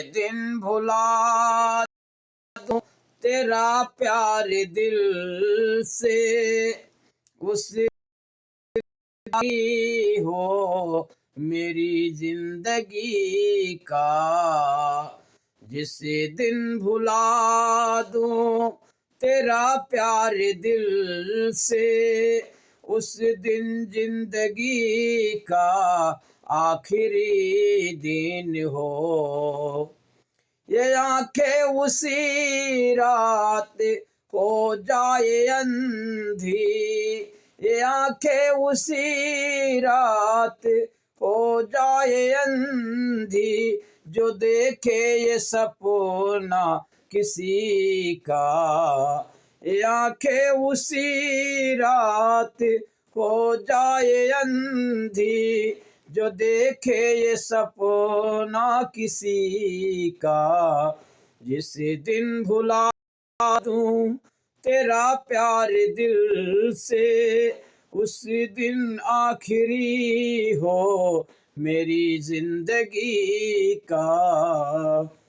दिन भुला दूं तेरा प्यार दिल से, उस हो मेरी जिंदगी का। जिस दिन भुला दूं तेरा प्यार दिल से, उस दिन जिंदगी का आखिरी दिन हो। ये आंखें उसी रात हो जाए अंधी, ये आंखें उसी रात हो जाए अंधी, जो देखे ये सपना किसी का। ये आंखें उसी रात हो जाए अंधी, जो देखे ये सपना किसी का। जिस दिन भुला दूं तेरा प्यार दिल से, उस दिन आखिरी हो मेरी जिंदगी का।